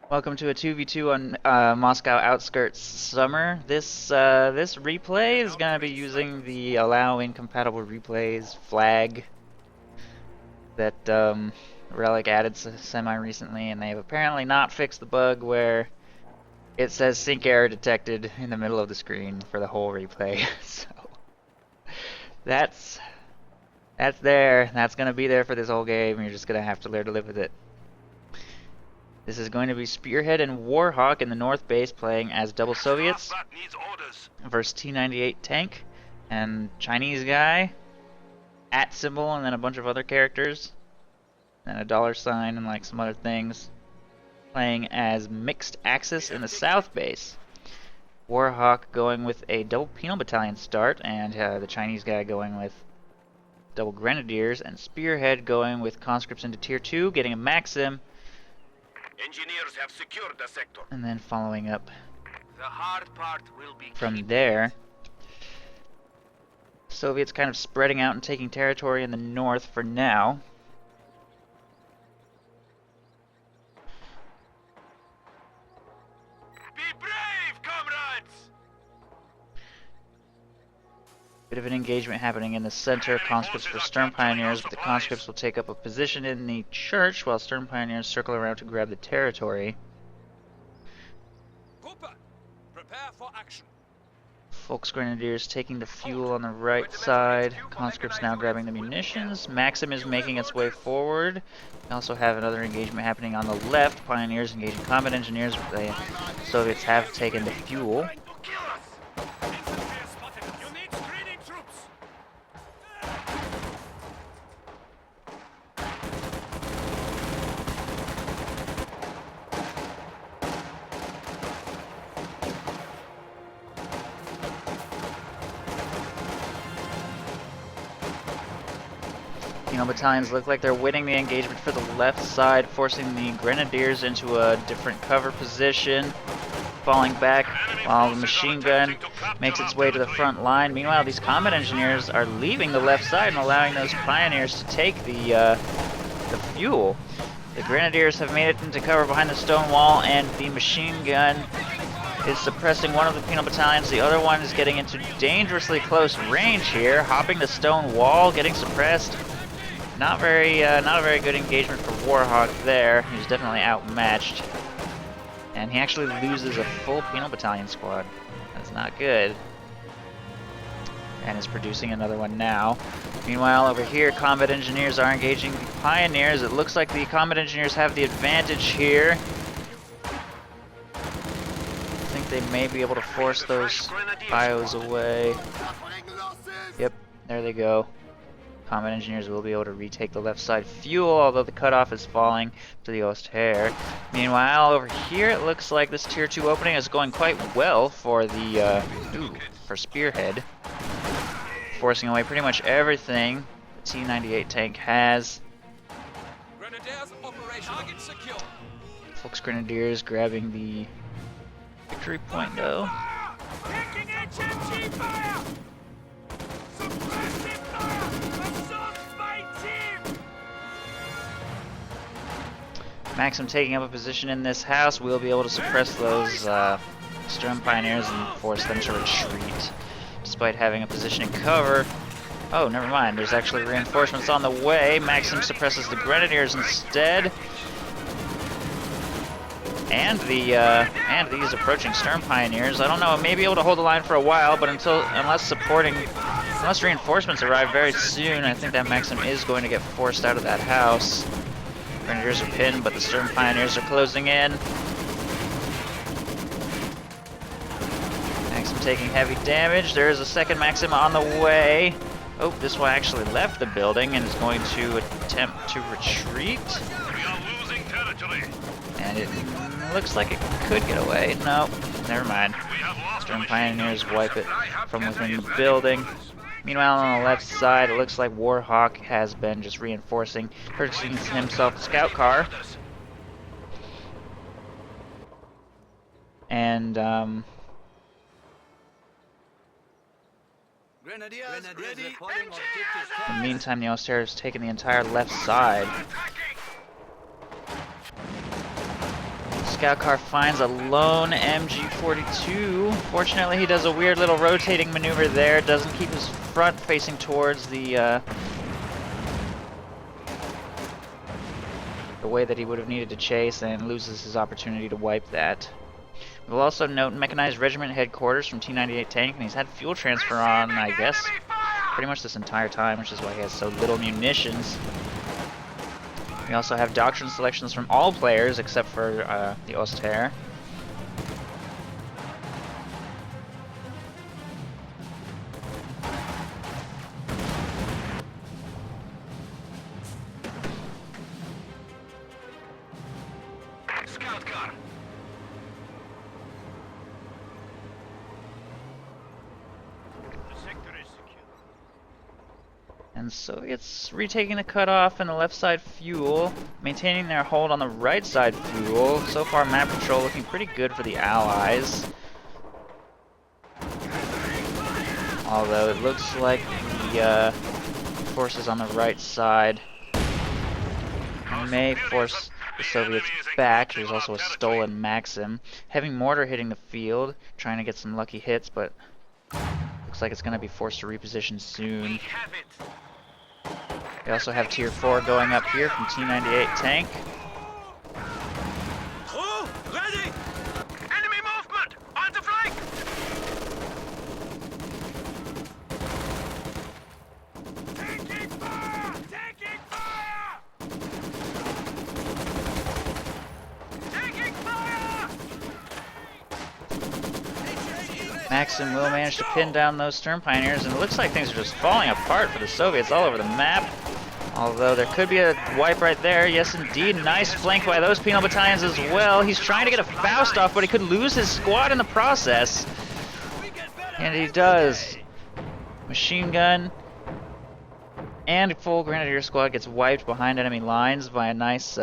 Welcome to a 2v2 on Moscow Outskirts Summer. This replay is going to be using the Allow Incompatible Replays flag that Relic added semi-recently, and they've apparently not fixed the bug where it says sync error detected in the middle of the screen for the whole replay. So that's there. That's going to be there for this whole game. You're just going to have to learn to live with it. This is going to be Spearhead and Warhawk in the North Base playing as double Soviets versus T98Tank and Chinese guy, @ symbol, and then a bunch of other characters, and a $sign and like some other things, playing as Mixed Axis in the South Base. Warhawk going with a double Penal Battalion start, and the Chinese guy going with double Grenadiers, and Spearhead going with conscripts into Tier 2, getting a Maxim. Engineers have secured the sector. And then following up the hard part will be from there, Soviets kind of spreading out and taking territory in the north for now. Be brave, comrades! Bit of an engagement happening in the center. Conscripts for Stern Pioneers, but the conscripts will take up a position in the church while Stern Pioneers circle around to grab the territory. Cooper, prepare for action. Volksgrenadiers taking the fuel on the right side. Conscripts now grabbing the munitions. Maxim is making its way forward. We also have another engagement happening on the left. Pioneers engaging combat engineers, but the Soviets have taken the fuel. Battalions look like they're winning the engagement for the left side, forcing the Grenadiers into a different cover position, falling back while the machine gun makes its way to the front line. Meanwhile, these combat engineers are leaving the left side and allowing those pioneers to take the fuel. The Grenadiers have made it into cover behind the stone wall, and the machine gun is suppressing one of the Penal Battalions. The other one is getting into dangerously close range here, hopping the stone wall, getting suppressed. Not a very good engagement for Warhawk there. He's definitely outmatched. And he actually loses a full Penal Battalion squad. That's not good. And is producing another one now. Meanwhile, over here, combat engineers are engaging the pioneers. It looks like the combat engineers have the advantage here. I think they may be able to force those bios away. Yep, there they go. Combat engineers will be able to retake the left side fuel, although the cutoff is falling to the Ost-Heer. Meanwhile, over here, it looks like this Tier 2 opening is going quite well for the for Spearhead, forcing away pretty much everything the T98Tank has. Volksgrenadiers grabbing the victory point, though. Maxim taking up a position in this house. We'll be able to suppress those Stern Pioneers and force them to retreat, despite having a position in cover. Oh, never mind. There's actually reinforcements on the way. Maxim suppresses the Grenadiers instead, and these approaching Stern Pioneers. I don't know. May be able to hold the line for a while, but unless reinforcements arrive very soon, I think that Maxim is going to get forced out of that house. Grenadiers are pinned, but the Stern Pioneers are closing in. Maxim taking heavy damage. There is a second Maxim on the way. Oh, this one actually left the building and is going to attempt to retreat. We are losing territory. And it looks like it could get away. No, never mind. Stern Pioneers wipe it from within the building. Meanwhile, on the left side, it looks like Warhawk has been just reinforcing, purchasing himself a scout car. And, in the meantime, the Ost-Heer has taken the entire left side. scout car finds a lone MG42. Fortunately, he does a weird little rotating maneuver there. Doesn't keep his front facing towards the way that he would have needed to chase, and loses his opportunity to wipe that. We'll also note Mechanized Regiment Headquarters from T98Tank, and he's had fuel transfer on, I guess, pretty much this entire time, which is why he has so little munitions. We also have doctrine selections from all players except for the Oster. Scout car. The sector is secure. And Soviets retaking the cutoff and the left side fuel, maintaining their hold on the right side fuel. So far, map control looking pretty good for the Allies. Although it looks like the forces on the right side may force the Soviets back. There's also a stolen Maxim. Heavy mortar hitting the field, trying to get some lucky hits, but looks like it's going to be forced to reposition soon. We also have Tier 4 going up here from T98Tank. Crew, ready! Enemy movement! On the flank! Taking fire! Taking fire! Taking fire! Maxim will manage to pin down those Stern Pioneers, and it looks like things are just falling apart for the Soviets all over the map. Although there could be a wipe right there. Yes, indeed. Nice flank by those penal battalions as well. He's trying to get a Faust off, but he could lose his squad in the process. And he does. Machine gun and full Grenadier squad gets wiped behind enemy lines by a nice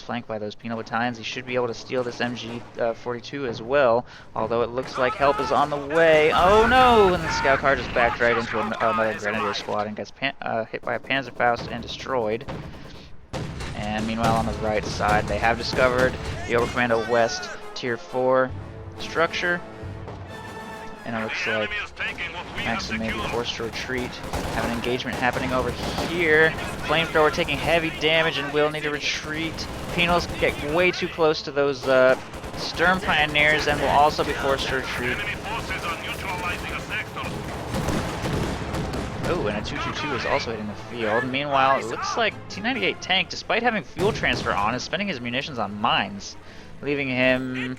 flank by those penal battalions. He should be able to steal this MG42 as well, although it looks like help is on the way. Oh no! And the scout car just backed right into another Grenadier squad and gets hit by a Panzerfaust and destroyed. And meanwhile on the right side, they have discovered the Oberkommando West Tier 4 structure. And it looks like Maxim may be forced to retreat. Have an engagement happening over here. Flamethrower taking heavy damage and will need to retreat. Penals get way too close to those Stern Pioneers and will also be forced to retreat. Oh, and a 222 is also hitting the field. Meanwhile, it looks like T98Tank, despite having fuel transfer on, is spending his munitions on mines, leaving him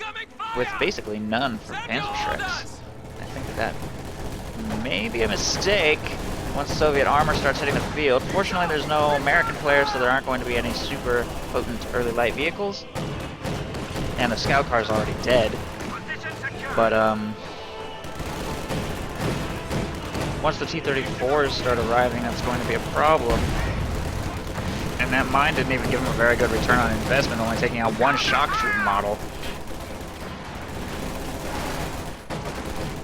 with basically none for Panzer Shreks. I think that may be a mistake once Soviet armor starts hitting the field. Fortunately, there's no American players, so there aren't going to be any super potent early light vehicles. And the scout car is already dead. But, once the T-34s start arriving, that's going to be a problem. And that mine didn't even give him a very good return on investment, only taking out one shock troop model.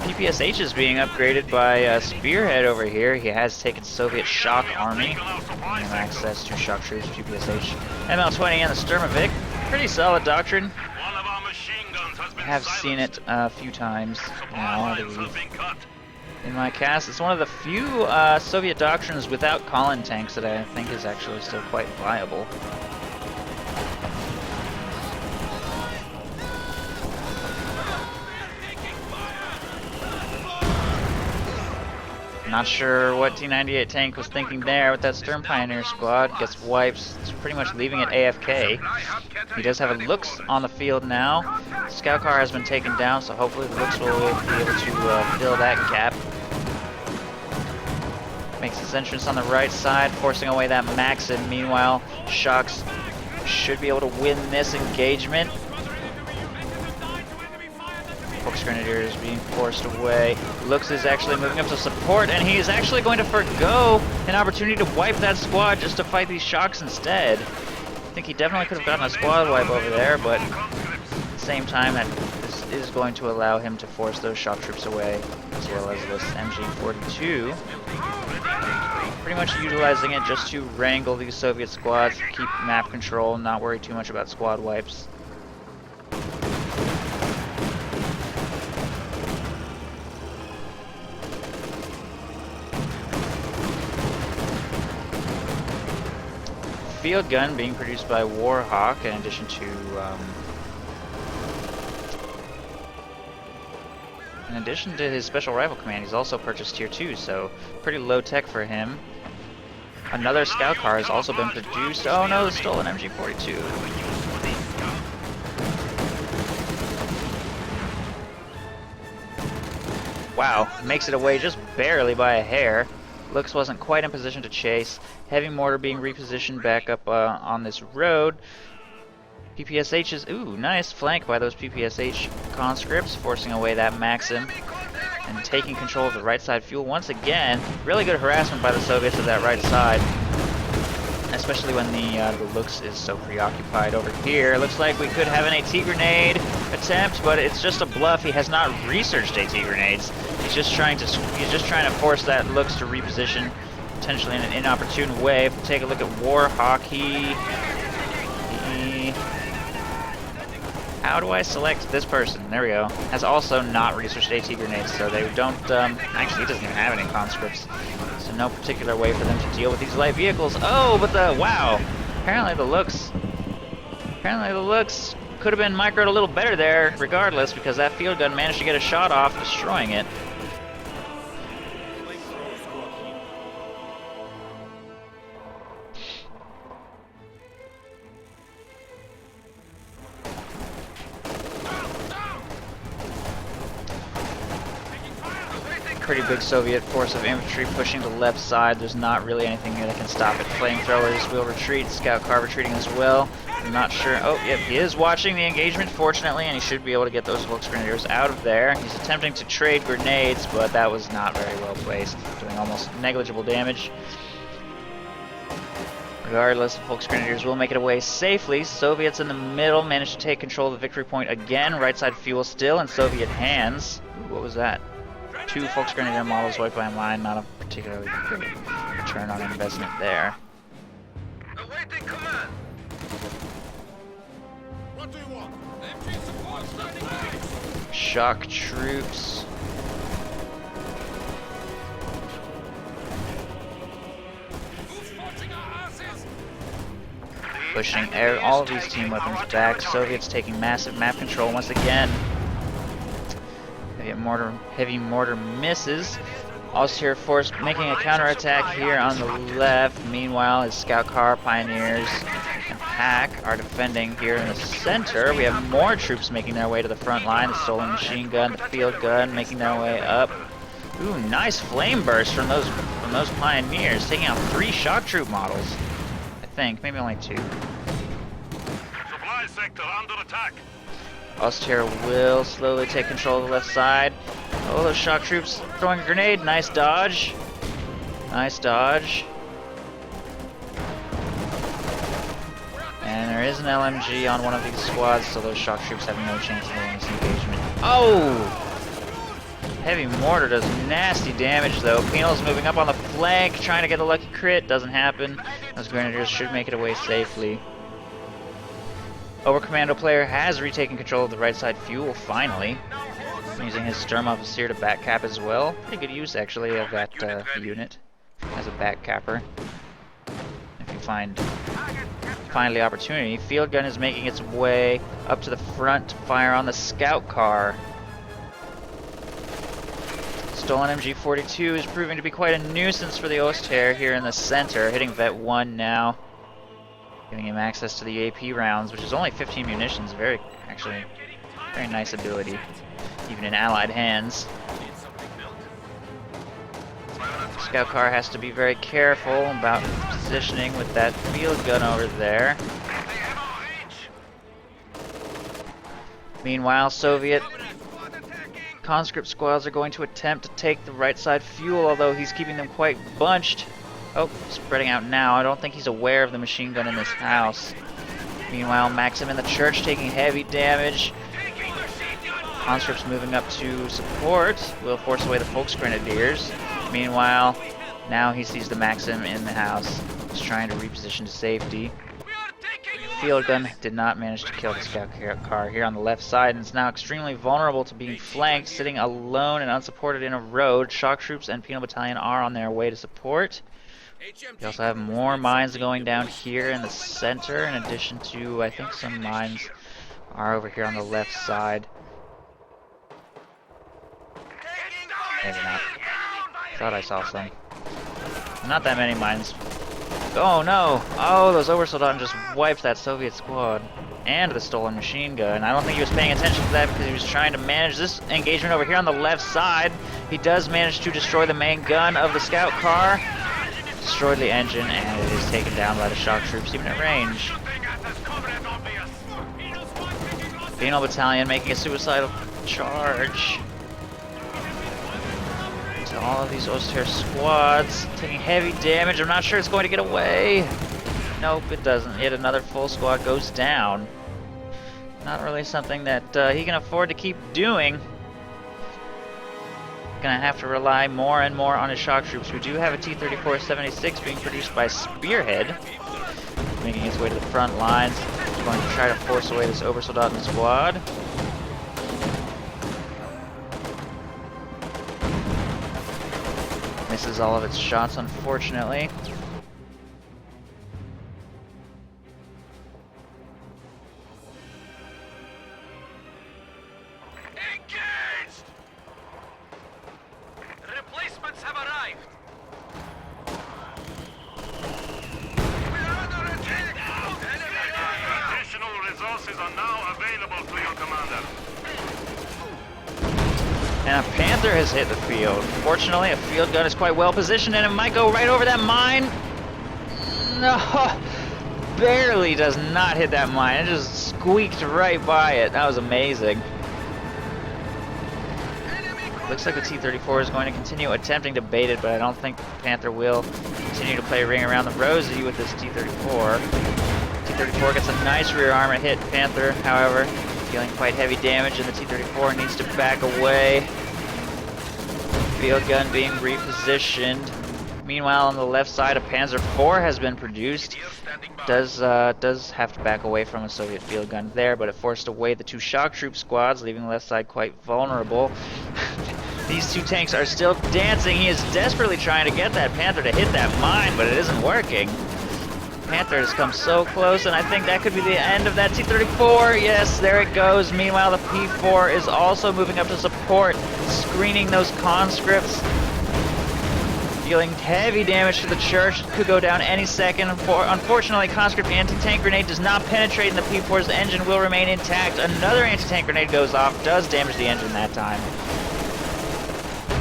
PPSH is being upgraded by Spearhead over here. He has taken Soviet shock army and access to shock troops, PPSH. ML-20 and the Sturmovik. Pretty solid doctrine. I have seen it a few times now, I believe. In my cast, it's one of the few Soviet doctrines without Colin tanks that I think is actually still quite viable. Not sure what T98Tank was thinking there with that Stern Pioneer squad. Gets wipes. It's pretty much leaving it AFK. He does have a Lux on the field now. Scout car has been taken down, so hopefully the Lux will be able to fill that gap. Makes his entrance on the right side, forcing away that Maxim. Meanwhile, Shocks should be able to win this engagement. Fox Grenadier is being forced away. Lux is actually moving up to support, and he is actually going to forgo an opportunity to wipe that squad just to fight these Shocks instead. I think he definitely could have gotten a squad wipe over there, but at the same time, this is going to allow him to force those shock troops away, as well as this MG42. Pretty much utilizing it just to wrangle these Soviet squads, keep map control, not worry too much about squad wipes. field gun being produced by Warhawk, in addition to his special rifle command. He's also purchased tier 2, so pretty low tech for him. Another scout car has also been produced. Oh no, the stolen MG42. Wow, makes it away just barely by a hair. Looks wasn't quite in position to chase. Heavy mortar being repositioned back up on this road. PPSH is, ooh, nice flank by those PPSH conscripts, forcing away that Maxim and taking control of the right side fuel once again. Really good harassment by the Soviets of that right side, especially when the looks is so preoccupied over here. Looks like we could have an AT grenade attempt, but it's just a bluff. He has not researched AT grenades. He's just trying to force that looks to reposition, potentially in an inopportune way. If we take a look at Warhawk, he how do I select this person? There we go. Has also not researched AT grenades, so they don't, actually he doesn't even have any conscripts. So no particular way for them to deal with these light vehicles. Oh, but wow. Apparently the looks could have been microed a little better there, regardless, because that field gun managed to get a shot off, destroying it. Pretty big Soviet force of infantry pushing to the left side. There's not really anything here that can stop it. Flamethrowers will retreat. Scout car retreating as well. I'm not sure. Oh, yep, he is watching the engagement, fortunately, and he should be able to get those Volksgrenadiers out of there. He's attempting to trade grenades, but that was not very well placed, doing almost negligible damage. Regardless, Volksgrenadiers will make it away safely. Soviets in the middle managed to take control of the victory point again. Right side fuel still in Soviet hands. Ooh, what was that? 2 Volksgrenadier models wiped by mine, not a particularly good return on investment there. Awaiting command. What do you want? MG support starting range. Shock troops. Who's forcing our asses? Pushing all of these team weapons back. Soviets taking massive map control once again. Heavy mortar misses. Austrian force making a counterattack here on the left. Meanwhile, his scout car, pioneers, and Hack are defending here in the center. We have more troops making their way to the front line. The stolen machine gun, the field gun making their way up. Ooh, nice flame burst from those pioneers, taking out 3 shock troop models. I think, maybe only 2. Supply sector under attack. Austria will slowly take control of the left side. Oh, those shock troops throwing a grenade. Nice dodge. Nice dodge. And there is an LMG on one of these squads, so those shock troops have no chance of winning this engagement. Oh! Heavy mortar does nasty damage, though. Penal's moving up on the flank, trying to get a lucky crit. Doesn't happen. Those grenadiers should make it away safely. Overcommando player has retaken control of the right side fuel, finally. Using his Sturmoffizier to back cap as well. Pretty good use, actually, of that unit as a back capper. If you find the opportunity. Field gun is making its way up to the front to fire on the scout car. Stolen MG42 is proving to be quite a nuisance for the Ostherr here in the center, hitting Vet 1 now. Giving him access to the AP rounds, which is only 15 munitions. Very nice ability, even in allied hands. Scout car has to be very careful about positioning with that field gun over there. Meanwhile, Soviet conscript squads are going to attempt to take the right side fuel, although he's keeping them quite bunched. Oh, spreading out now. I don't think he's aware of the machine gun in this house. Meanwhile, Maxim in the church taking heavy damage. Conscripts moving up to support will force away the Volksgrenadiers. Meanwhile, now he sees the Maxim in the house. He's trying to reposition to safety. Field gun did not manage to kill the scout car here on the left side, and it's now extremely vulnerable to being flanked, sitting alone and unsupported in a road. Shock troops and Penal Battalion are on their way to support. We also have more mines going down here in the center, in addition to, I think some mines are over here on the left side. Maybe not. Thought I saw some. Not that many mines. Oh no! Oh, those Obersoldaten just wiped that Soviet squad. And the stolen machine gun. I don't think he was paying attention to that because he was trying to manage this engagement over here on the left side. He does manage to destroy the main gun of the scout car. Destroyed the engine, and it is taken down by the shock troops even at range. Penal Battalion making a suicidal charge. To all of these Oster squads, taking heavy damage. I'm not sure it's going to get away. Nope, it doesn't. Yet another full squad goes down. Not really something that he can afford to keep doing. Gonna have to rely more and more on his shock troops. We do have a T-34-76 being produced by Spearhead, making its way to the front lines. He's going to try to force away this Obersoldaten squad. Misses all of its shots, unfortunately. Engaged! Replacements have arrived. We're under attack! Additional resources are now available to your commander. And a Panther has hit the field. Fortunately, a field gun is quite well positioned, and it might go right over that mine. No, barely does not hit that mine. It just squeaked right by it. That was amazing. Looks like the T-34 is going to continue attempting to bait it, but I don't think Panther will continue to play ring around the rosy with this T-34. T-34 gets a nice rear armor hit. Panther, however, dealing quite heavy damage, and the T-34 needs to back away. Field gun being repositioned. Meanwhile, on the left side, a Panzer IV has been produced. Does have to back away from a Soviet field gun there, but it forced away the two shock troop squads, leaving the left side quite vulnerable. These two tanks are still dancing. He is desperately trying to get that Panther to hit that mine, but it isn't working. Panther has come so close, and I think that could be the end of that T-34. Yes, there it goes. Meanwhile, the P-4 is also moving up to support, screening those conscripts. Dealing heavy damage to the church. Could go down any second. Unfortunately, conscript anti-tank grenade does not penetrate, and the P-4's engine will remain intact. Another anti-tank grenade goes off, does damage the engine that time.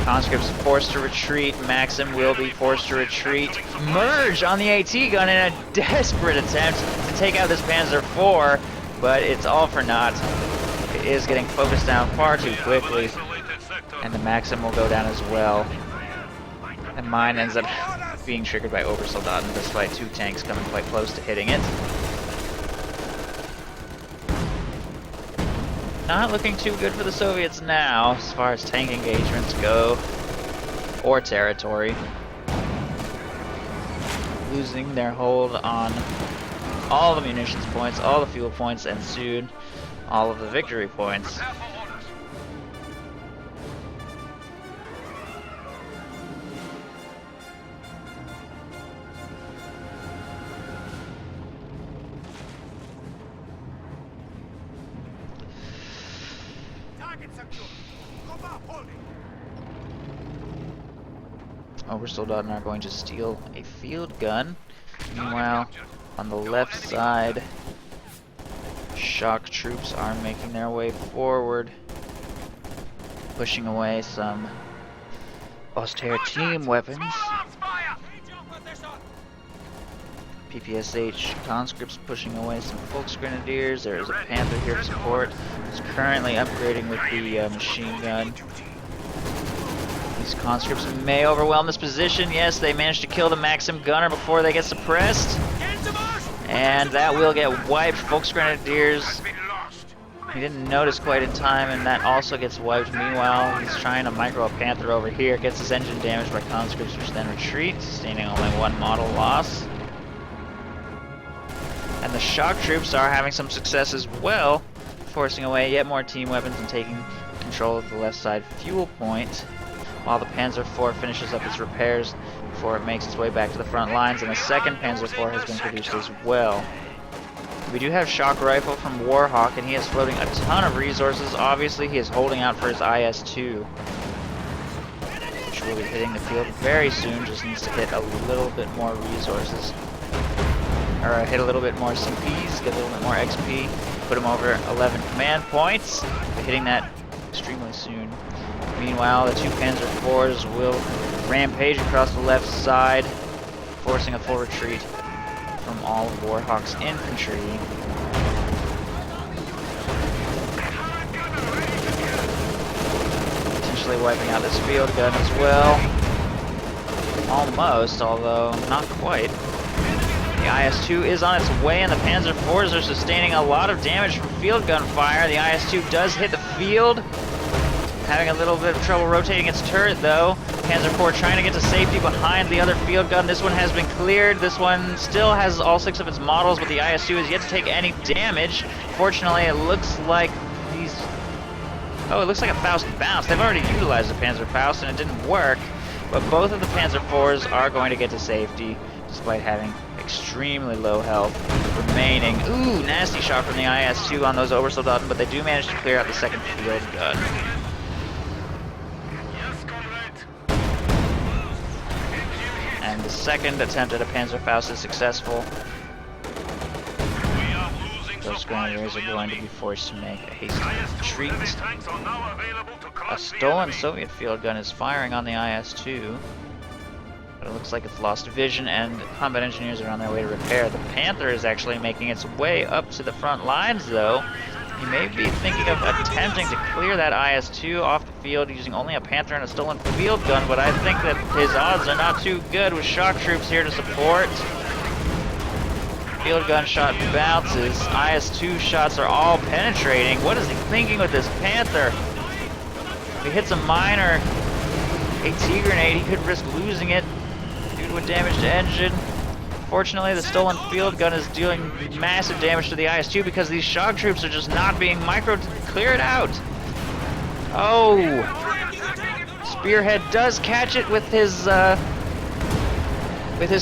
Conscripts forced to retreat. Maxim will be forced to retreat. Merge on the AT gun in a desperate attempt to take out this Panzer IV, but it's all for naught. It is getting focused down far too quickly, and the Maxim will go down as well. And mine ends up being triggered by Obersoldaten, despite two tanks coming quite close to hitting it. Not looking too good for the Soviets now, as far as tank engagements go, or territory. Losing their hold on all the munitions points, all the fuel points, and soon all of the victory points. Obersoldaten are going to steal a field gun. Meanwhile, on the left side, shock troops are making their way forward, pushing away some Oster team weapons. PPSH conscripts pushing away some Volksgrenadiers. There is a Panther here to support. He's currently upgrading with the machine gun. These conscripts may overwhelm this position. Yes, they managed to kill the Maxim gunner before they get suppressed. And that will get wiped. Volksgrenadiers, he didn't notice quite in time, and that also gets wiped. Meanwhile, he's trying to micro a Panther over here. Gets his engine damaged by conscripts, which then retreat, sustaining only one model loss. And the shock troops are having some success as well, forcing away yet more team weapons and taking control of the left side fuel point. While the Panzer IV finishes up its repairs, before it makes its way back to the front lines, and a second Panzer IV has been produced as well. We do have shock rifle from Warhawk, and he is floating a ton of resources. Obviously, he is holding out for his IS-2, which will be hitting the field very soon. Just needs to hit a little bit more resources, or hit a little bit more CPs, get a little bit more XP, put him over 11 command points. We'll be hitting that extremely soon. Meanwhile, the two Panzer IVs will rampage across the left side, forcing a full retreat from all of Warhawk's infantry. Potentially wiping out this field gun as well. Almost, although not quite. The IS-2 is on its way, and the Panzer IVs are sustaining a lot of damage from field gun fire. The IS-2 does hit the field, having a little bit of trouble rotating its turret, though. Panzer IV trying to get to safety behind the other field gun. This one has been cleared. This one still has all 6 of its models, but the IS-2 is yet to take any damage. Fortunately, it looks like these... Oh, it looks like a Faust bounced. They've already utilized the Panzer Faust, and it didn't work. But both of the Panzer IVs are going to get to safety, despite having extremely low health remaining. Ooh, nasty shot from the IS-2 on those Obersoldaten, but they do manage to clear out the second field gun. And the second attempt at a Panzer Faust is successful. Those Grenadiers are going to be forced to make a hasty retreat. A stolen Soviet field gun is firing on the IS-2. But it looks like it's lost vision, and combat engineers are on their way to repair. The Panther is actually making its way up to the front lines, though. He may be thinking of attempting to clear that IS-2 off the field using only a Panther and a stolen field gun, but I think that his odds are not too good with shock troops here to support. Field gun shot bounces. IS-2 shots are all penetrating. What is he thinking with this Panther? If he hits a mine or a T grenade, he could risk losing it due to a damaged engine. Fortunately, the stolen field gun is dealing massive damage to the IS-2 because these shock troops are just not being cleared out. Oh! Spearhead does catch it with his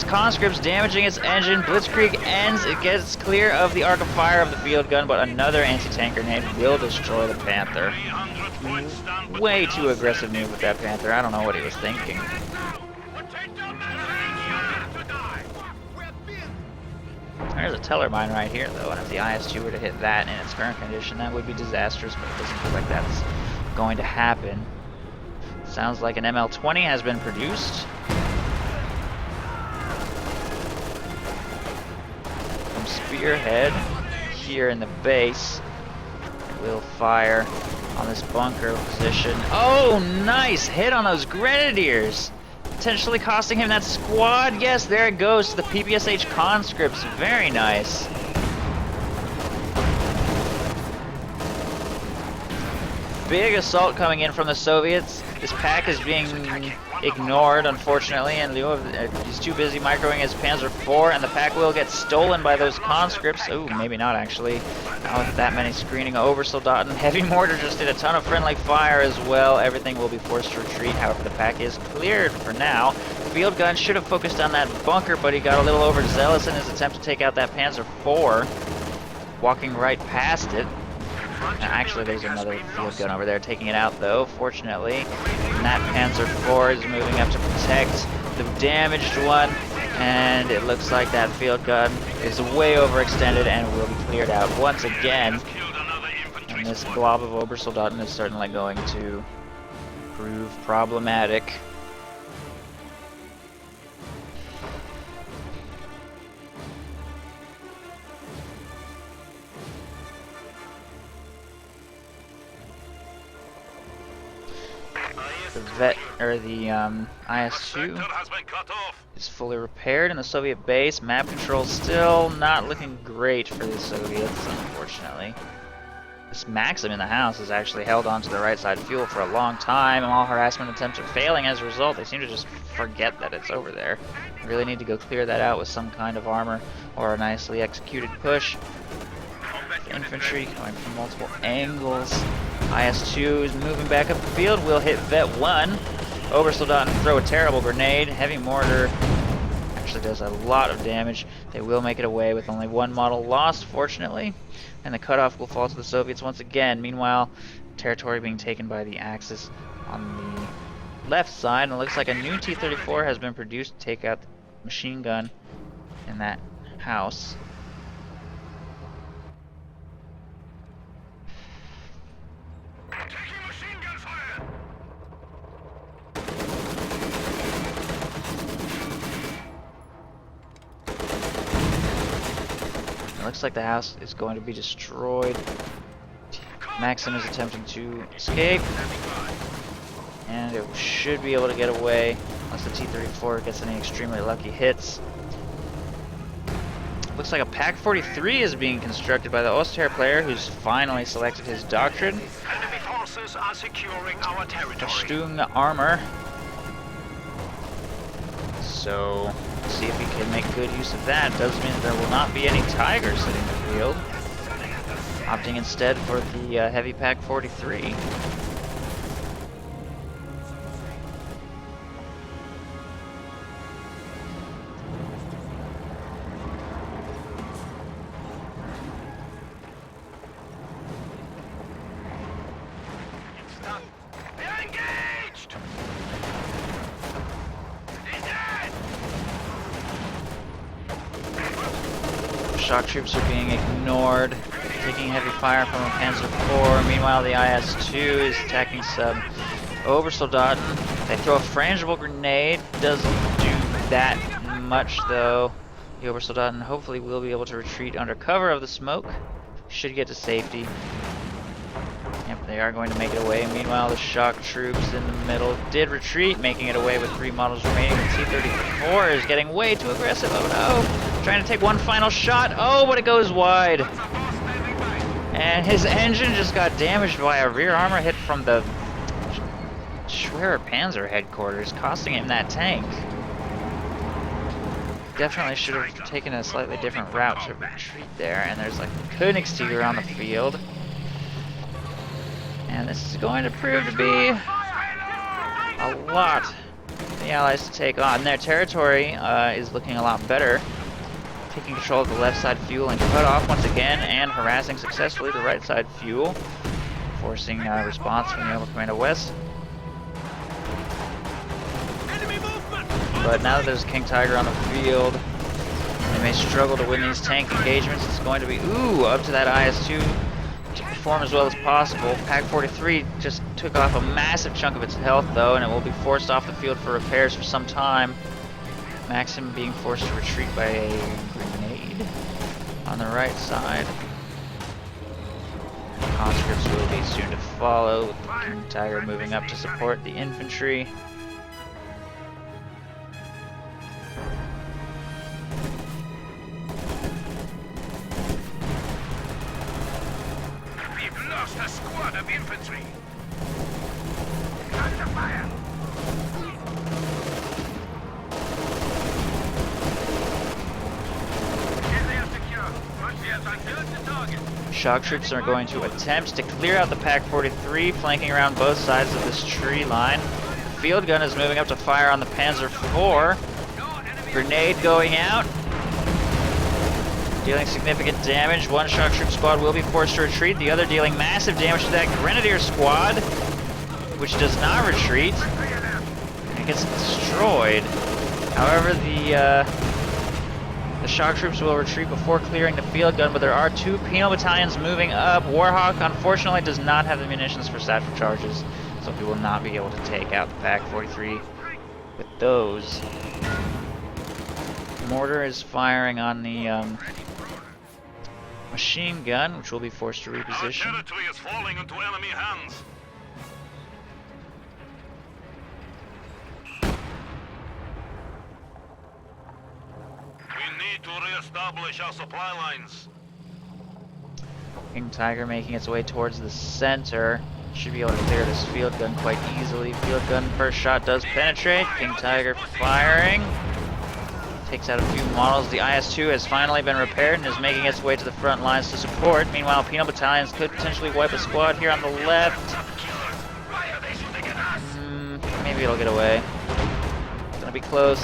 conscripts, damaging its engine. Blitzkrieg ends. It gets clear of the arc of fire of the field gun, but another anti-tank grenade will destroy the Panther. Way too aggressive move with that Panther. I don't know what he was thinking. There's a Teller mine right here, though, and if the IS-2 were to hit that in its current condition, that would be disastrous, but it doesn't look like that's going to happen. Sounds like an ML-20 has been produced. From Spearhead, here in the base. It will fire on this bunker position. Oh, nice hit on those Grenadiers! Potentially costing him that squad. Yes, there it goes to the PPSH conscripts. Very nice. Big assault coming in from the Soviets. This pack is being ignored, unfortunately, in lieu of he's too busy microing his Panzer IV, and the pack will get stolen by those conscripts. Ooh, maybe not actually. Not with that many screening Obersoldaten. Heavy mortar just did a ton of friendly fire as well. Everything will be forced to retreat. However, the pack is cleared for now. Field gun should have focused on that bunker, but he got a little overzealous in his attempt to take out that Panzer IV, walking right past it. Actually, there's another field gun over there taking it out, though, fortunately. And that Panzer IV is moving up to protect the damaged one. And it looks like that field gun is way overextended and will be cleared out once again. And this blob of Obersoldaten is certainly going to prove problematic. The IS-2 is fully repaired in the Soviet base. Map control still not looking great for the Soviets, unfortunately. This Maxim in the house has actually held on to the right side fuel for a long time, and all harassment attempts are failing as a result. They seem to just forget that it's over there. They really need to go clear that out with some kind of armor or a nicely executed push. Infantry coming from multiple angles. IS-2 is moving back up the field. We'll hit Vet 1. Obersoldaten throw a terrible grenade. Heavy mortar actually does a lot of damage. They will make it away with only one model lost, fortunately. And the cutoff will fall to the Soviets once again. Meanwhile, territory being taken by the Axis on the left side. And it looks like a new T-34 has been produced to take out the machine gun in that house. Taking machine gun fire! It looks like the house is going to be destroyed. Maxim is attempting to escape, and it should be able to get away unless the T-34 gets any extremely lucky hits. Looks like a Pak-43 is being constructed by the Oster player, who's finally selected his doctrine. Enemy forces are securing our territory. Stung armor. So, let's see if he can make good use of that. Does mean there will not be any Tigers hitting the field. Opting instead for the heavy Pak-43. They're engaged! He's dead! Shock troops are being ignored, taking heavy fire from a Panzer IV. Meanwhile, the IS-2 is attacking some Obersoldaten. They throw a frangible grenade. Doesn't do that much, though. The Obersoldaten hopefully will be able to retreat under cover of the smoke. Should get to safety. Yep, they are going to make it away. Meanwhile, the shock troops in the middle did retreat, making it away with 3 models remaining. The T-34 is getting way too aggressive. Oh no! Trying to take one final shot. Oh, but it goes wide. And his engine just got damaged by a rear armor hit from the Schwerer Panzer headquarters, costing him that tank. Definitely should have taken a slightly different route to retreat there. And there's like Königstiger on the field. And this is going to prove to be a lot for the Allies to take on. Their territory is looking a lot better. Taking control of the left side fuel and cut off once again, and harassing successfully the right side fuel, forcing a response from the Ober Commando West. But now that there's King Tiger on the field, they may struggle to win these tank engagements. It's going to be, up to that IS-2 to perform as well as possible. Pak-43 just took off a massive chunk of its health, though, and it will be forced off the field for repairs for some time. Maxim being forced to retreat by a grenade on the right side. Conscripts will be soon to follow, with the King Tiger moving up to support the infantry. We've lost a squad of infantry. Under fire! Shock troops are going to attempt to clear out the Pak-43, flanking around both sides of this tree line. Field gun is moving up to fire on the Panzer IV. Grenade going out, dealing significant damage. One shock troop squad will be forced to retreat, the other dealing massive damage to that Grenadier squad, which does not retreat. It gets destroyed. However, the shock troops will retreat before clearing the field gun, but there are 2 penal battalions moving up. Warhawk, unfortunately, does not have the munitions for satchel charges, so he will not be able to take out the Pak-43 with those. Mortar is firing on the machine gun, which will be forced to Our reposition. territory is falling into enemy hands. We need to re-establish our supply lines. King Tiger making its way towards the center. Should be able to clear this field gun quite easily. Field gun first shot does penetrate. King Tiger firing. Takes out a few models. The IS-2 has finally been repaired and is making its way to the front lines to support. Meanwhile, penal battalions could potentially wipe a squad here on the left. Maybe it'll get away. It's gonna be close.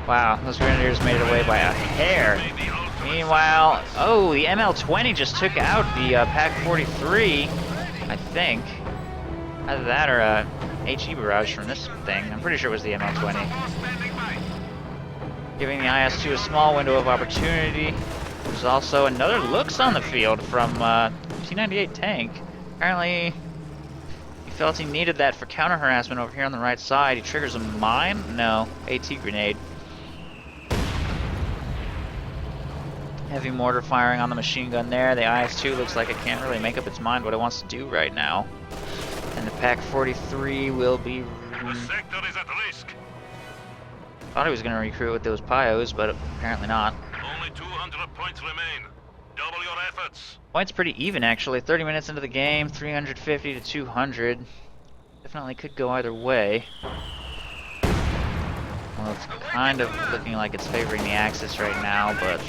Wow, those Grenadiers made it away by a hair. Meanwhile, oh, the ML-20 just took out the PaK-43, I think. Either that or a HE barrage from this thing. I'm pretty sure it was the ML-20. Giving the IS-2 a small window of opportunity. There's also another looks on the field from T98Tank. Apparently, he felt he needed that for counter-harassment over here on the right side. He triggers a mine? No, AT grenade. Heavy mortar firing on the machine gun there. The IS-2 looks like it can't really make up its mind what it wants to do right now. And the PaK-43 will be... Our sector is at risk. Thought he was going to recruit with those Pyos, but apparently not. Only 200 points remain. Double your efforts. Points pretty even, actually. 30 minutes into the game, 350 to 200. Definitely could go either way. Well, it's kind of looking like it's favoring the Axis right now, but...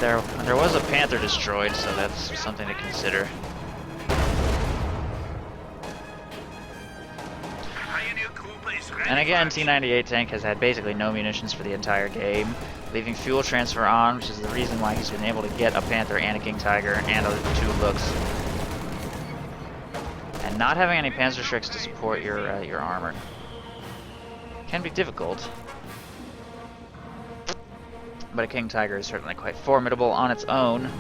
There was a Panther destroyed, so that's something to consider. And again, T98Tank has had basically no munitions for the entire game, leaving fuel transfer on, which is the reason why he's been able to get a Panther and a King Tiger and two looks. And not having any Panzerschrecks to support your armor can be difficult. But a King Tiger is certainly quite formidable on its own.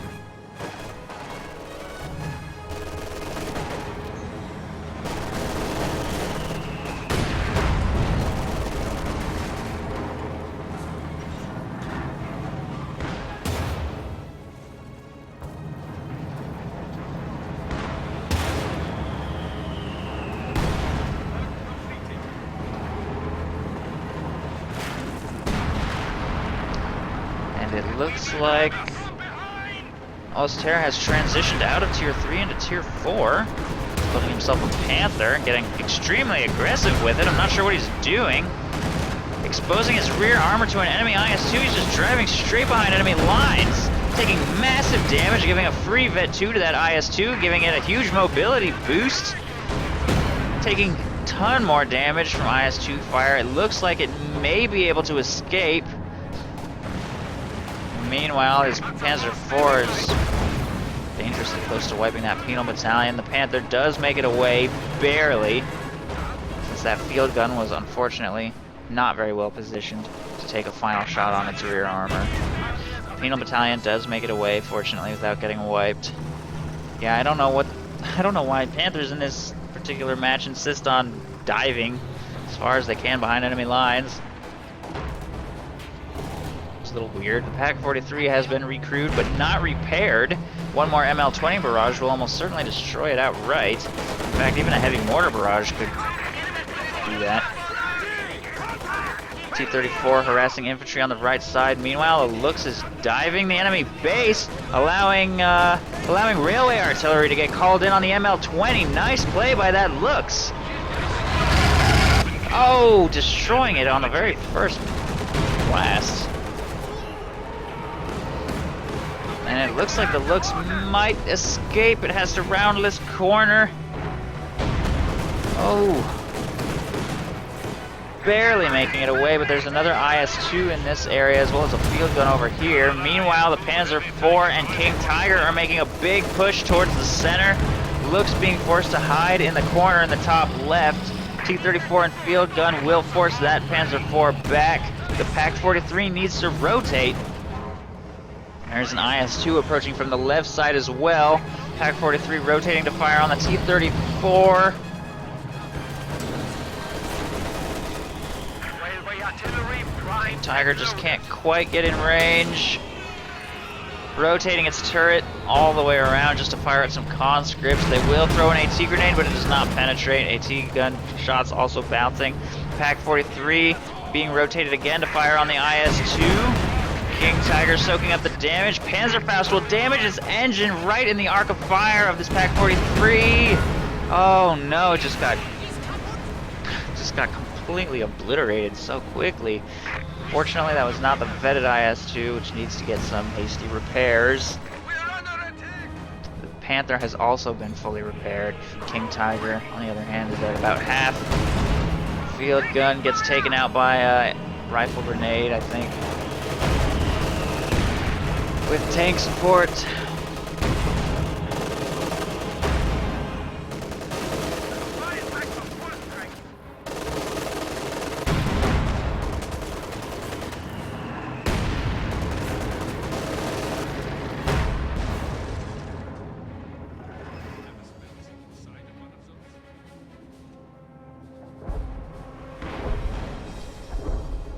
It looks like Oster has transitioned out of Tier 3 into Tier 4. Building himself a Panther and getting extremely aggressive with it. I'm not sure what he's doing. Exposing his rear armor to an enemy IS-2. He's just driving straight behind enemy lines. Taking massive damage, giving a free Vet-2 to that IS-2, giving it a huge mobility boost. Taking a ton more damage from IS-2 fire. It looks like it may be able to escape. Meanwhile, his Panzer IV is dangerously close to wiping that penal battalion. The Panther does make it away, barely, since that field gun was unfortunately not very well positioned to take a final shot on its rear armor. The penal battalion does make it away, fortunately, without getting wiped. Yeah, I don't know why Panthers in this particular match insist on diving as far as they can behind enemy lines. A little weird. The PaK-43 has been recrewed but not repaired. One more ML-20 barrage will almost certainly destroy it outright. In fact, even a heavy mortar barrage could do that. T-34 harassing infantry on the right side. Meanwhile, Lux is diving the enemy base, allowing railway artillery to get called in on the ML-20. Nice play by that Lux. Oh, destroying it on the very first blast. And it looks like the Lux might escape. It has to round this corner. Oh. Barely making it away, but there's another IS-2 in this area, as well as a field gun over here. Meanwhile, the Panzer IV and King Tiger are making a big push towards the center. Lux being forced to hide in the corner in the top left. T-34 and field gun will force that Panzer IV back. The PaK-43 needs to rotate. There's an IS-2 approaching from the left side as well. PaK-43 rotating to fire on the T-34. Tiger just can't quite get in range. Rotating its turret all the way around just to fire at some conscripts. They will throw an AT grenade, but it does not penetrate. AT gun shots also bouncing. PaK-43 being rotated again to fire on the IS-2. King Tiger soaking up the damage. Panzerfaust will damage its engine right in the arc of fire of this PaK-43. Oh no, it just got completely obliterated so quickly. Fortunately, that was not the vetted IS-2, which needs to get some hasty repairs. The Panther has also been fully repaired. King Tiger, on the other hand, is at about half. Field gun gets taken out by a rifle grenade, I think. With tank support.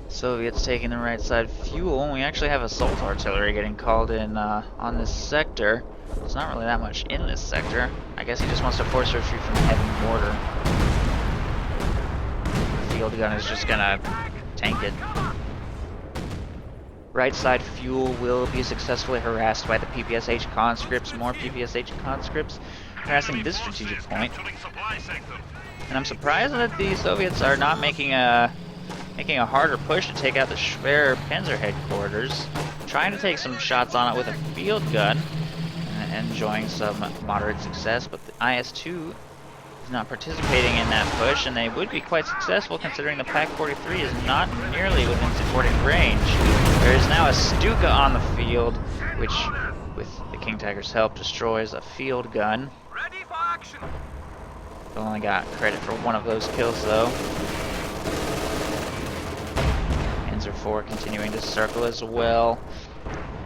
Soviets taking the right side fuel, and we actually have assault artillery getting called in on this sector. It's not really that much in this sector. I guess he just wants to force retreat from heavy mortar. The field gun is just gonna tank it. Right side fuel will be successfully harassed by the PPSH conscripts. More PPSH conscripts harassing this strategic point. And I'm surprised that the Soviets are not making a harder push to take out the Speer Panzer headquarters, trying to take some shots on it with a field gun, and enjoying some moderate success, but the IS-2 is not participating in that push, and they would be quite successful considering the PaK-43 is not nearly within supporting range. There is now a Stuka on the field, which, with the King Tiger's help, destroys a field gun. Ready for action. Only got credit for one of those kills, though. Panzer IV continuing to circle as well.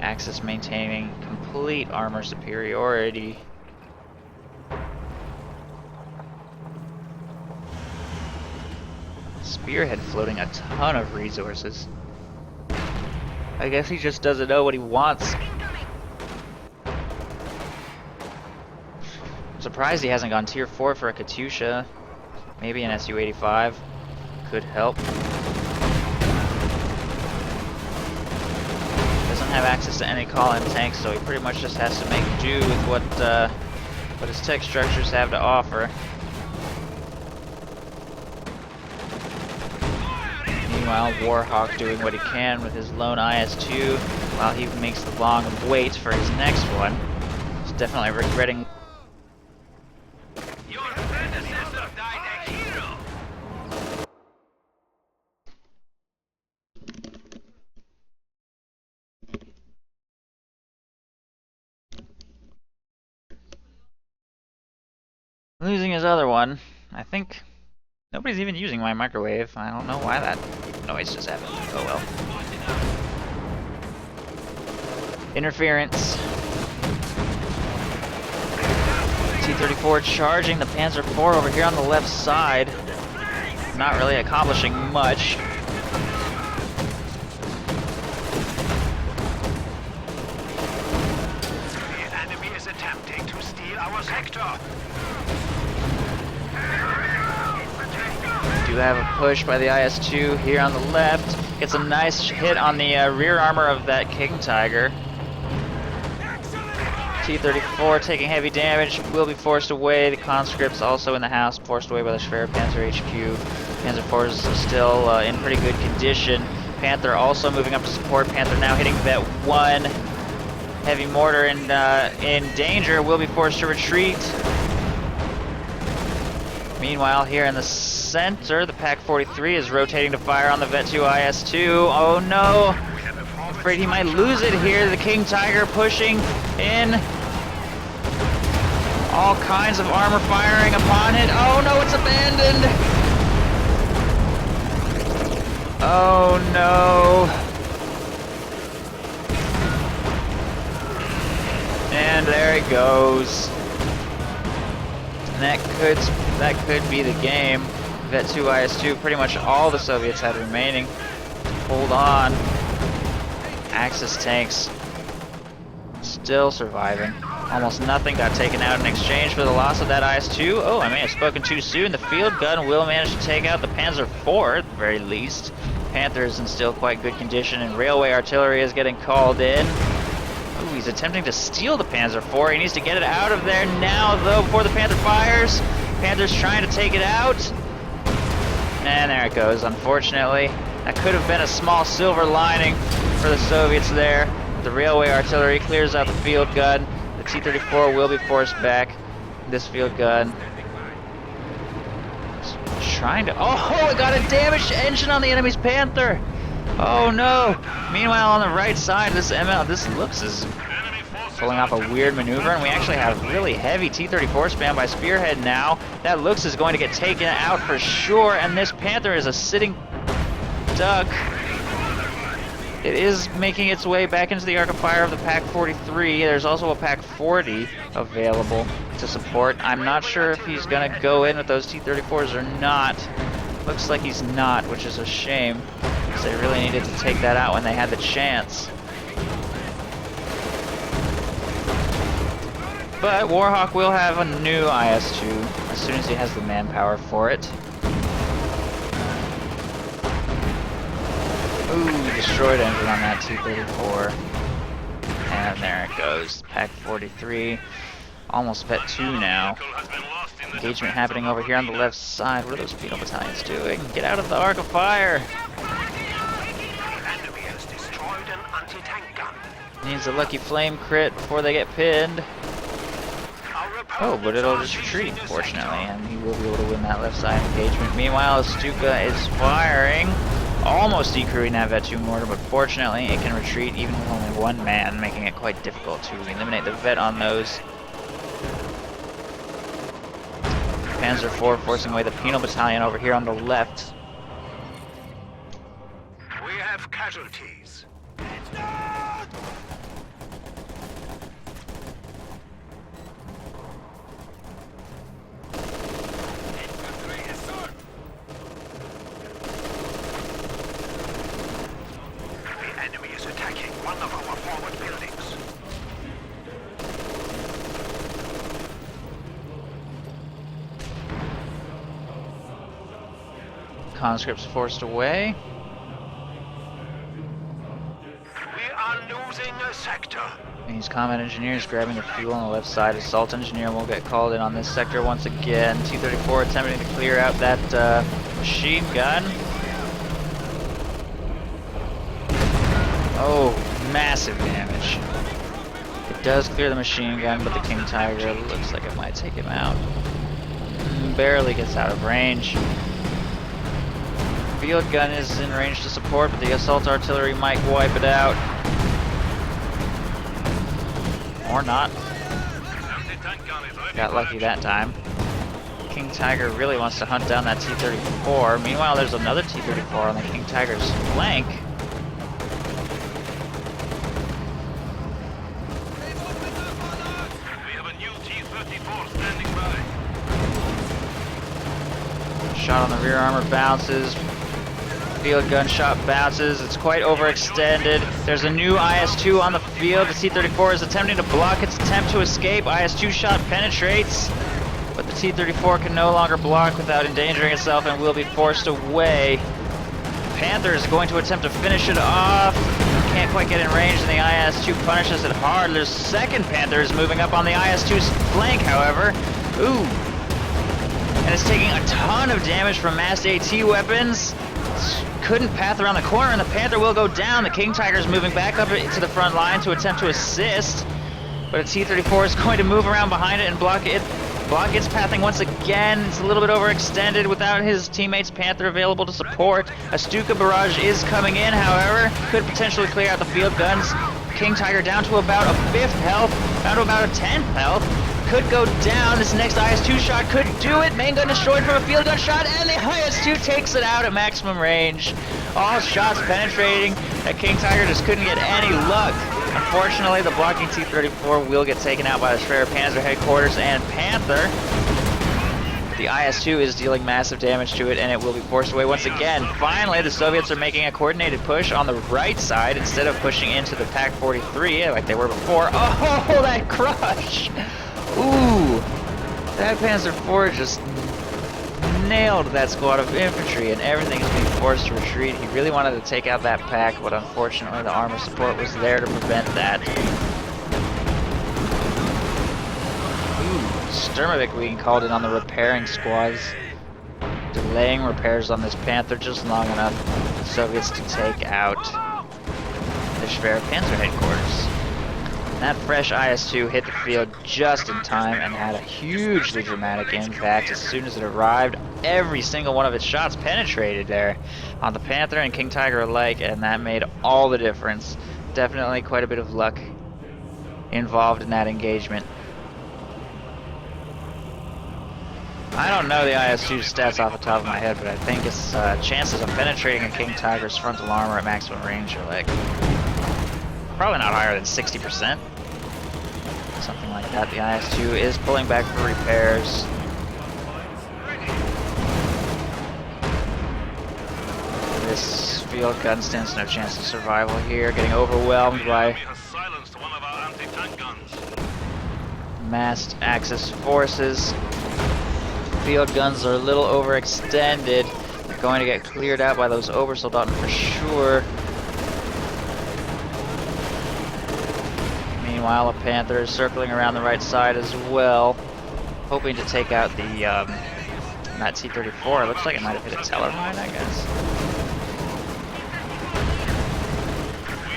Axis maintaining complete armor superiority. Spearhead floating a ton of resources. I guess he just doesn't know what he wants. I'm surprised he hasn't gone tier 4 for a Katyusha. Maybe an Su-85 could help. Doesn't have access to any call-in tanks, so he pretty much just has to make do with what his tech structures have to offer. Meanwhile, Warhawk doing what he can with his lone IS-2 while he makes the long wait for his next one. He's definitely regretting. Your predecessor died a hero. Losing his other one. I think nobody's even using my microwave. I don't know why that noise just happened. Oh well. Interference. T-34 charging the Panzer IV over here on the left side. Not really accomplishing much. The enemy is attempting to steal our sector. Do have a push by the IS-2 here on the left. Gets a nice hit on the rear armor of that King Tiger. T-34 taking heavy damage, will be forced away. The conscripts also in the house, forced away by the Speer Panzer HQ. Panzer IV is still in pretty good condition. Panther also moving up to support. Panther now hitting that one heavy mortar and in danger, will be forced to retreat. Meanwhile, here in the center, the PaK-43 is rotating to fire on the Vet 2 IS-2. Oh no! I'm afraid he might lose it here. The King Tiger pushing in. All kinds of armor firing upon it. Oh no, it's abandoned! Oh no! And there it goes. And that could be the game. Vet 2 IS-2, pretty much all the Soviets had remaining. Hold on. Axis tanks still surviving. Almost nothing got taken out in exchange for the loss of that IS-2. Oh, I may have spoken too soon. The field gun will manage to take out the Panzer IV at the very least. Panther is in still quite good condition, and railway artillery is getting called in. Ooh, he's attempting to steal the Panzer IV. He needs to get it out of there now, though, before the Panther fires. Panther's trying to take it out. And there it goes, unfortunately. That could have been a small silver lining for the Soviets there. The railway artillery clears out the field gun. The T-34 will be forced back. This field gun. Trying to... Oh, it got a damaged engine on the enemy's Panther! Oh no! Meanwhile, on the right side, this looks as pulling off a weird maneuver, and we actually have really heavy T-34 spam by Spearhead now. That looks is going to get taken out for sure, and this Panther is a sitting duck. It is making its way back into the arc of fire of the Pak-43. There's also a Pak-40 available to support. I'm not sure if he's going to go in with those T-34s or not. Looks like he's not, which is a shame, because they really needed to take that out when they had the chance. But Warhawk will have a new IS-2 as soon as he has the manpower for it. Ooh, destroyed engine on that T-34. And there it goes. Pak-43. Almost vet 2 now. Engagement happening over here on the left side. What are those penal battalions doing? Get out of the arc of fire! Needs a lucky flame crit before they get pinned. Oh, but it'll just retreat, fortunately, and he will be able to win that left side engagement. Meanwhile, Stuka is firing, almost decrewing that Vet 2 mortar, but fortunately it can retreat even with only one man, making it quite difficult to eliminate the Vet on those. Panzer IV forcing away the penal battalion over here on the left. We have casualties. Conscripts forced away. We are losing a sector. These combat engineers grabbing the fuel on the left side. Assault engineer will get called in on this sector once again. T-34 attempting to clear out that machine gun. Oh, massive damage. It does clear the machine gun, but the King Tiger looks like it might take him out. Barely gets out of range. Field gun is in range to support, but the assault artillery might wipe it out. Or not. Got lucky that time. King Tiger really wants to hunt down that T-34. Meanwhile, there's another T-34 on the King Tiger's flank. We have a new T-34 standing by. Shot on the rear armor bounces. Field gun shot bounces. It's quite overextended. There's a new IS-2 on the field. The T-34 is attempting to block its attempt to escape. IS-2 shot penetrates, but the T-34 can no longer block without endangering itself and will be forced away. Panther is going to attempt to finish it off. Can't quite get in range, and the IS-2 punishes it hard. There's second Panther is moving up on the IS-2's flank, however. Ooh. And it's taking a ton of damage from massed AT weapons. Couldn't path around the corner, and the Panther will go down. The King Tiger is moving back up to the front line to attempt to assist, but a T-34 is going to move around behind it and block its pathing once again. It's a little bit overextended without his teammates Panther available to support. A Stuka barrage is coming in, however, could potentially clear out the field guns. King Tiger down to about a 5th health, down to about a 10th health. Could go down. This next IS-2 shot could do it. Main gun destroyed from a field gun shot, and the IS-2 takes it out at maximum range. All shots penetrating. That King Tiger just couldn't get any luck. Unfortunately, the blocking T-34 will get taken out by the Schwerer Panzer headquarters and Panther. The IS-2 is dealing massive damage to it, and it will be forced away once again. Finally, the Soviets are making a coordinated push on the right side instead of pushing into the Pak-43 like they were before. Oh, that crush! Ooh, that Panzer IV just nailed that squad of infantry, and everything is being forced to retreat. He really wanted to take out that Pak, but unfortunately the armor support was there to prevent that. Ooh, Sturmovik being called in on the repairing squads, delaying repairs on this Panther just long enough for the Soviets to take out the Schwerer Panzer headquarters. That fresh IS-2 hit the field just in time and had a hugely dramatic impact. As soon as it arrived, every single one of its shots penetrated there on the Panther and King Tiger alike, and that made all the difference. Definitely quite a bit of luck involved in that engagement. I don't know the IS-2 stats off the top of my head, but I think its chances of penetrating a King Tiger's frontal armor at maximum range are like probably not higher than 60%. Something like that. The IS-2 is pulling back for repairs. This field gun stands no chance of survival here, getting overwhelmed by massed Axis forces. Field guns are a little overextended. They're going to get cleared out by those Obersoldaten for sure. Meanwhile, a Panther is circling around the right side as well, hoping to take out the that T-34. It looks like it might have hit a Tellermine, I guess.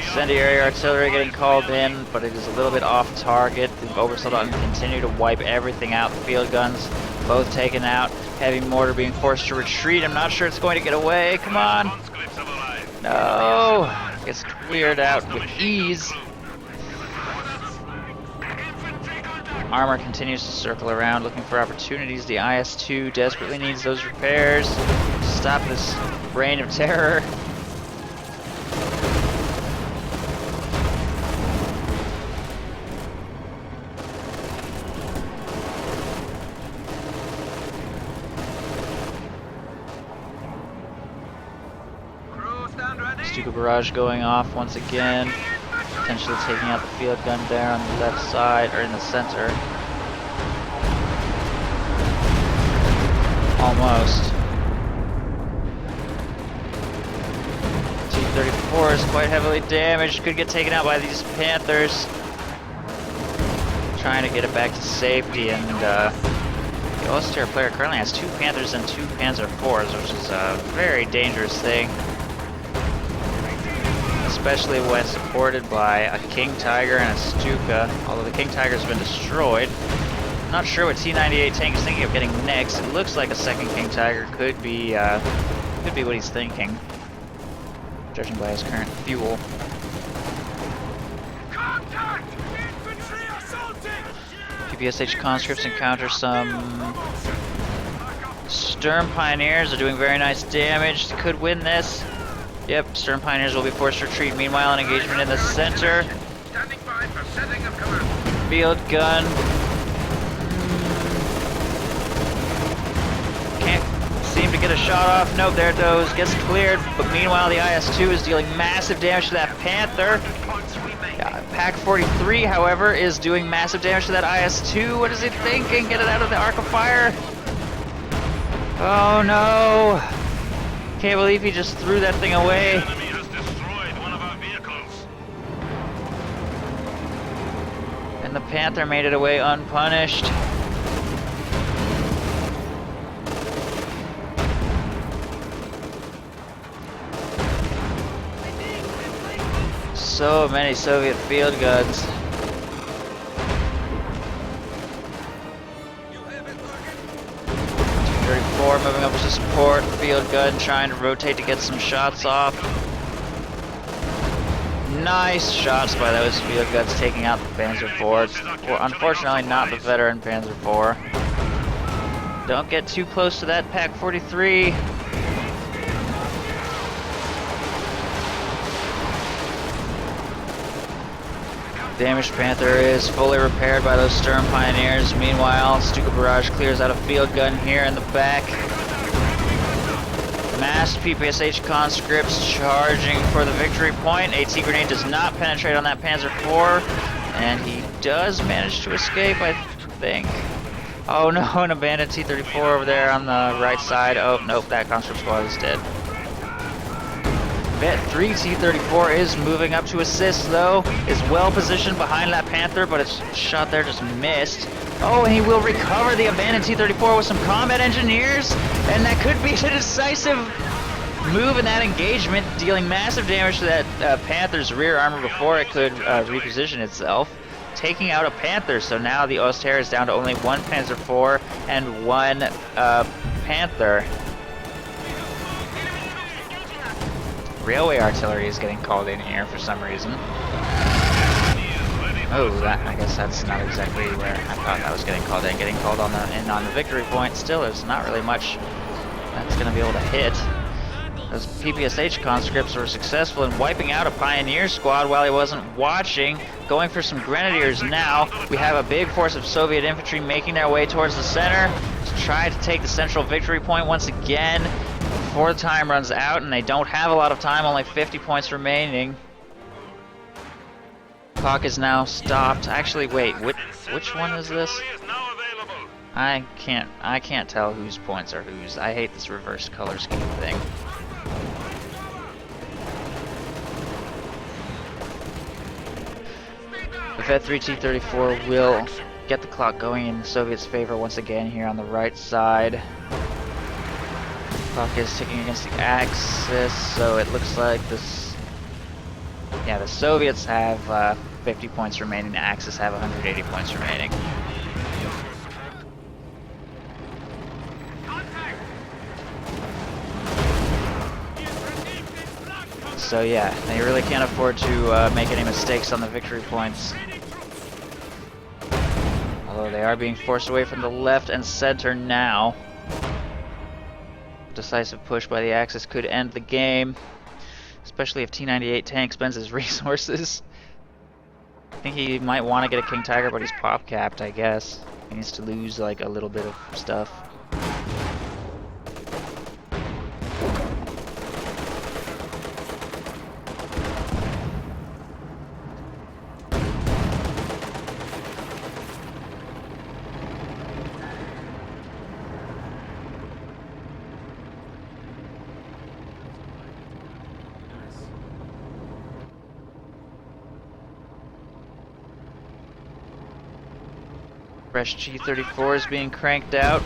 Incendiary artillery getting called in, but it is a little bit off target. The Obersoldaten continue to wipe everything out. The field guns both taken out. Heavy mortar being forced to retreat. I'm not sure it's going to get away. Come on. No. Gets cleared out with ease. Armor continues to circle around looking for opportunities. The IS-2 desperately needs those repairs to stop this reign of terror. Stuka barrage going off once again, potentially taking out the field gun there on the left side, or in the center. Almost. T-34 is quite heavily damaged, could get taken out by these Panthers. Trying to get it back to safety, and the Osterre player currently has 2 Panthers and 2 Panzer IVs, which is a very dangerous thing. Especially when supported by a King Tiger and a Stuka, although the King Tiger's been destroyed. I'm not sure what T98Tank is thinking of getting next. It looks like a second King Tiger could be what he's thinking, judging by his current fuel. PPSH conscripts encounter some Sturm Pioneers. Are doing very nice damage. They could win this. Yep, Sturm Pioneers will be forced to retreat. Meanwhile, an engagement in the center. Field gun. Can't seem to get a shot off. Nope, there it goes. Gets cleared. But meanwhile, the IS-2 is dealing massive damage to that Panther. Pack 43, however, is doing massive damage to that IS-2. What is he thinking? Get it out of the arc of fire. Oh no. Can't believe he just threw that thing away. The enemy has destroyed one of our vehicles. And the Panther made it away unpunished. So many Soviet field guns. Moving up to support, field gun trying to rotate to get some shots off. Nice shots by those field guns taking out the Panzer IVs. Unfortunately not the veteran Panzer IV. Don't get too close to that Pack 43. Damaged Panther is fully repaired by those Sturm Pioneers. Meanwhile, Stuka Barrage clears out a field gun here in the back. Massed PPSH conscripts charging for the victory point. AT grenade does not penetrate on that Panzer IV, and he does manage to escape, I think. Oh no, an abandoned T-34 over there on the right side. Oh nope, that conscript squad is dead. Vet 3 T-34 is moving up to assist though. Is well positioned behind that Panther, but its shot there just missed. Oh, and he will recover the abandoned T-34 with some combat engineers, and that could be a decisive move in that engagement, dealing massive damage to that Panther's rear armor before it could reposition itself. taking out a Panther. So now the Oster is down to only one Panzer IV and one Panther. Railway artillery is getting called in here for some reason. Oh, I guess that's not exactly where I thought that was getting called in. Getting called on the victory point. Still, there's not really much that's going to be able to hit. Those PPSH conscripts were successful in wiping out a Pioneer squad while he wasn't watching. Going for some Grenadiers now. We have a big force of Soviet infantry making their way towards the center to try to take the central victory point once again before the time runs out, and they don't have a lot of time, only 50 points remaining. Clock is now stopped. Actually, wait, which one is this? I can't tell whose points are whose. I hate this reverse color scheme thing. The Vet 3 T-34 will get the clock going in the Soviets' favor once again here on the right side. Clock is ticking against the Axis, so it looks like this. Yeah, the Soviets have 50 points remaining. The Axis have 180 points remaining. So yeah, they really can't afford to make any mistakes on the victory points. Although they are being forced away from the left and center now. Decisive push by the Axis could end the game, especially if T98Tank spends his resources. I think he might want to get a King Tiger, but he's pop capped, I guess. He needs to lose like a little bit of stuff. Fresh G-34 is being cranked out,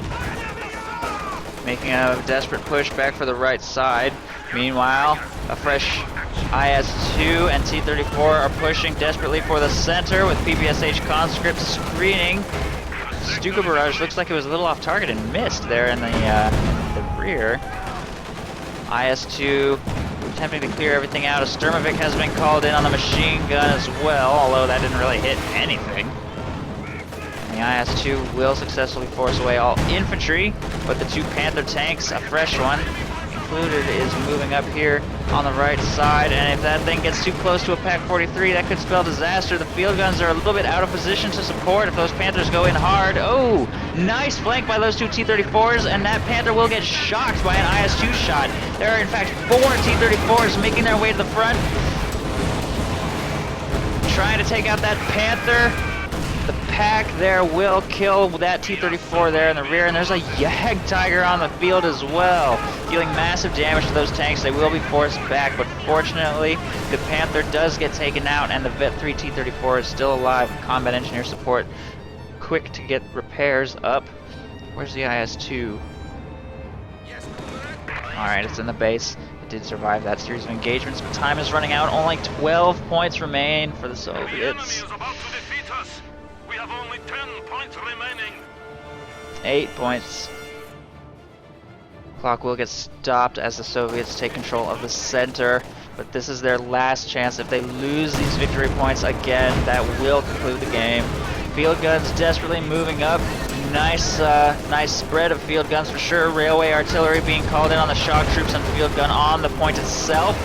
making a desperate push back for the right side. Meanwhile, a fresh IS-2 and T-34 are pushing desperately for the center with PPSH conscripts screening. Stuka Barrage looks like it was a little off target and missed there in the rear. IS-2 attempting to clear everything out. A Sturmovik has been called in on the machine gun as well, although that didn't really hit anything. The IS-2 will successfully force away all infantry, but the two Panther tanks, a fresh one included, is moving up here on the right side, and if that thing gets too close to a PaK-43, that could spell disaster. The field guns are a little bit out of position to support if those Panthers go in hard. Oh, nice flank by those two T-34s, and that Panther will get shocked by an IS-2 shot. There are in fact 4 T-34s making their way to the front, trying to take out that Panther. The pack there will kill that T-34 there in the rear, and there's a Yag Tiger on the field as well, dealing massive damage to those tanks. They will be forced back, but fortunately, the Panther does get taken out, and the Vet 3 T-34 is still alive. Combat engineer support, quick to get repairs up. Where's the IS-2? Alright, it's in the base. It did survive that series of engagements, but time is running out. Only 12 points remain for the Soviets. 8 points. Clock will get stopped as the Soviets take control of the center, but this is their last chance. If they lose these victory points again, that will conclude the game. Field guns desperately moving up. Nice spread of field guns for sure. Railway artillery being called in on the shock troops and field gun on the point itself.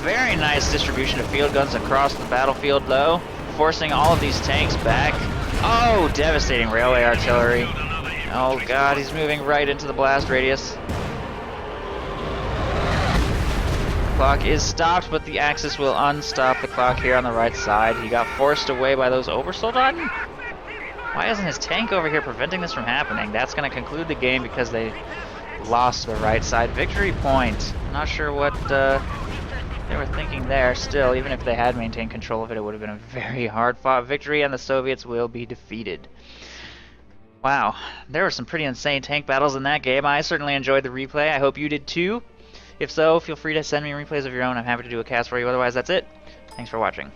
Very nice distribution of field guns across the battlefield though, forcing all of these tanks back. Oh, devastating railway artillery. Oh god, he's moving right into the blast radius. Clock is stopped, but the Axis will unstop the clock here on the right side. He got forced away by those Obersoldaten? Why isn't his tank over here preventing this from happening? That's going to conclude the game because they lost the right side victory point. I'm not sure what they were thinking there. Still, even if they had maintained control of it, it would have been a very hard-fought victory, and the Soviets will be defeated. Wow, there were some pretty insane tank battles in that game. I certainly enjoyed the replay. I hope you did too. If so, feel free to send me replays of your own. I'm happy to do a cast for you. Otherwise, that's it. Thanks for watching.